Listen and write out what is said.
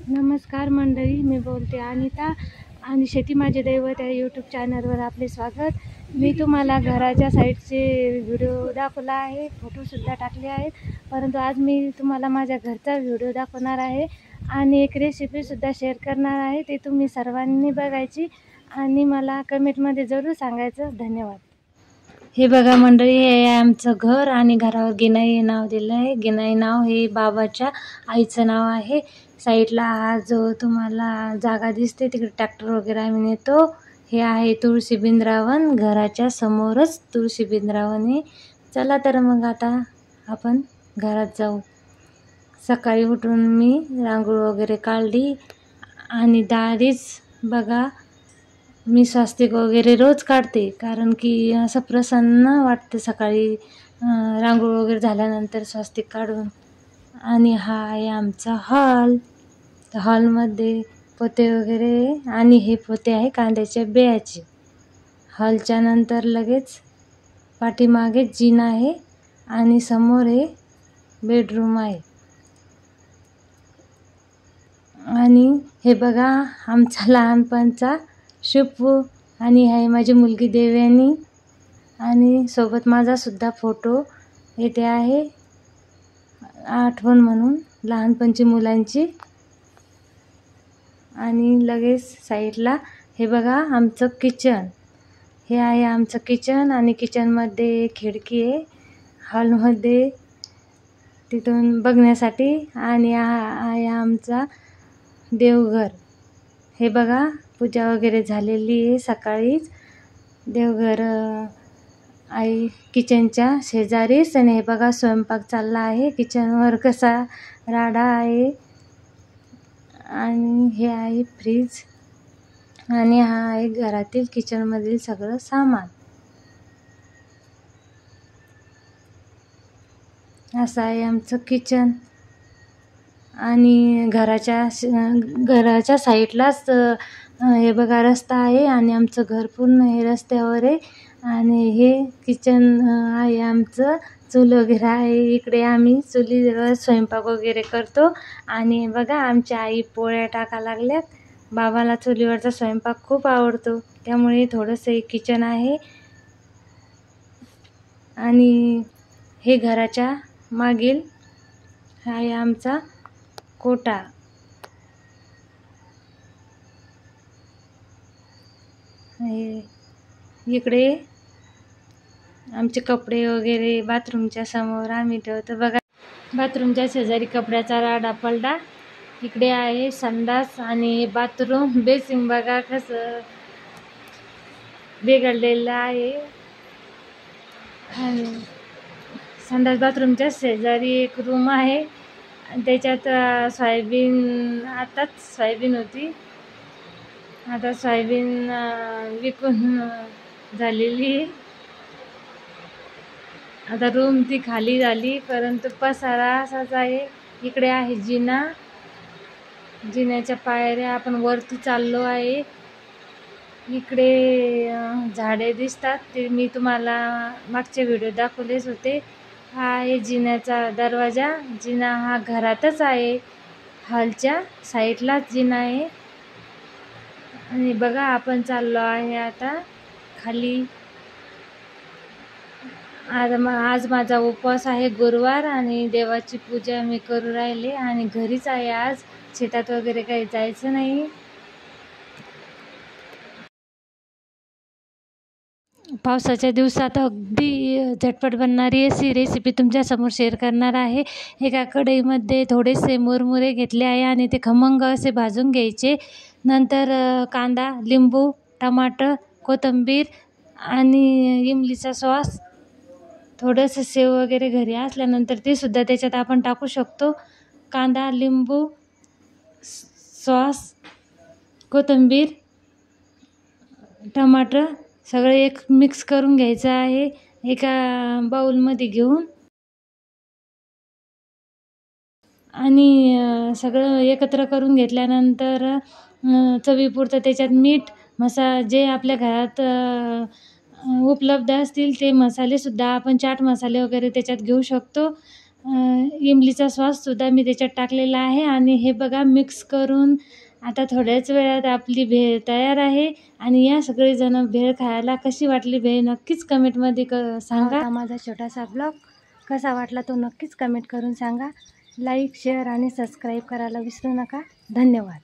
नमस्कार मंडळी, मी बोलते अनिता आणि शेती माझे दैवत या यूट्यूब चॅनलवर आपले स्वागत. मी तुम्हाला घराच्या साईडचे व्हिडिओ दाखवला आहे, फोटोसुद्धा टाकले आहेत, परंतु आज मी तुम्हाला माझ्या घरचा व्हिडिओ दाखवणार आहे आणि एक रेसिपीसुद्धा शेअर करणार आहे. ते तुम्ही सर्वांनी बघायची आणि मला कमेंटमध्ये जरूर सांगायचं. धन्यवाद. हे बघा मंडळी, हे आमचं घर आणि घरावर गिनाई नाव दिलं आहे. गिनाई नाव हे बाबाच्या आईचं नाव आहे. साईडला हा जो तुम्हाला जागा दिसते तिकडे ट्रॅक्टर वगैरे आम्ही नेतो. हे आहे तुळशी बिंद्रावन. घराच्या समोरच तुळशी बिंद्रावन आहे. चला तर मग आता आपण घरात जाऊ. सकाळी उठून मी रांगोळी वगैरे काढली आणि दारीच बघा मी स्वस्तिक वगैरे रोज काढते, कारण की असं प्रसन्न वाटतं सकाळी रांगोळी वगैरे झाल्यानंतर स्वस्तिक काढून. आणि हा आहे आमचा हॉल. हॉलमध्ये पोते वगैरे आणि हे पोते आहे कांद्याच्या बियाचे. हॉलच्या नंतर लगेच पाठीमागे जिना आहे आणि समोर हे बेडरूम आहे. आणि हे बघा आमचा लहानपणचा शुपू आणि आहे माझी मुलगी देवयानी आणि सोबत माझा सुद्धा फोटो येथे आहे, आठवण म्हणून लहानपणची मुलांची. आणि लगेच साईडला हे बघा आमचं किचन. हे आहे आमचं किचन आणि किचनमध्ये खिडकी आहे हॉलमध्ये तिथून बघण्यासाठी. आणि हा आहे आमचा देवघर. हे बघा पूजा वगैरे झालेली आहे सकाळीच. देवघर आहे किचनच्या शेजारीच. आणि हे बघा स्वयंपाक चालला आहे. किचनवर कसा राडा आहे. आणि हे आहे फ्रीज. आणि हा आहे घरातील किचनमधील सगळं सामान. असं आहे आमचं किचन. आणि घराच्या साईडलाच हे बघा रस्ता आहे आणि आमचं घर पूर्ण हे रस्त्यावर आहे. आणि हे किचन आहे आमचं. चूल वगैरे आहे इकडे. आम्ही चुलीवर स्वयंपाक वगैरे करतो. आणि बघा आमच्या आई पोळ्या टाका लागल्यात. बाबाला चुलीवरचा स्वयंपाक खूप आवडतो, त्यामुळे थोडंसं एक किचन आहे. आणि हे घराच्या मागील आहे आमचा कोटा. इकडे आमचे कपडे वगैरे बाथरूमच्या समोर आम्ही ठेवतो. बघा बाथरूमच्या शेजारी कपड्याचा राडा पडला. इकडे आहे संडास आणि बाथरूम. बेसिंग बघा कसं बिघडलेलं आहे. आणि संडास बाथरूमच्या शेजारी एक रूम आहे. त्याच्यात आताच सोयाबीन होती. आता सोयाबीन विकून झालेली. आता रूम ती खाली झाली, परंतु पसारा असाच आहे. इकडे आहे जिना. जिन्याच्या पायऱ्या. आपण वरती चाललो आहे. इकडे झाडे दिसतात, ते मी तुम्हाला मागच्या व्हिडिओ दाखवलेच होते. हा आहे जिन्याचा दरवाजा. जिना हा घरातच आहे. हॉलच्या साईडलाच जिना आहे. आणि बघा आपण चाललो आहे आता खाली. आज माझा उपवास आहे, गुरुवार, आणि देवाची पूजा मी करू राहिले. आणि घरीच आहे आज. शेतात वगैरे काही जायचं नाही. पावसाच्या दिवसात अगदी झटपट बनणारी अशी रेसिपी तुमच्यासमोर शेअर करणार आहे. एका कढईमध्ये थोडेसे मुरमुरे घेतले आहे आणि ते खमंग असे भाजून घ्यायचे. नंतर कांदा, लिंबू, टमाटर, कोथिंबीर आणि इमलीचा सॉस, थोडंसं सेव वगैरे घरी असल्यानंतर ते सुद्धा त्याच्यात आपण टाकू शकतो. कांदा, लिंबू, सॉस, कोथिंबीर, टमाटर सगळं एक मिक्स करून घ्यायचं आहे एका बाउलमध्ये घेऊन. आणि सगळं एकत्र करून घेतल्यानंतर चवीपुरतं त्याच्यात मीठ, जे आपल्या घरात उपलब्ध असतील ते मसालेसुद्धा आपण चाट मसाले वगैरे त्याच्यात घेऊ शकतो. इमलीचा स्वादसुद्धा मी त्याच्यात टाकलेला आहे. आणि हे बघा मिक्स करून आता थोड्याच वेळात आपली भेळ तयार आहे. आणि या सगळेजण भेळ खायला कशी वाटली भेळ नक्कीच कमेंटमध्ये सांगा. माझा छोटासा ब्लॉग कसा वाटला तो नक्कीच कमेंट करून सांगा. लाईक, शेअर आणि सबस्क्राईब करायला विसरू नका. धन्यवाद.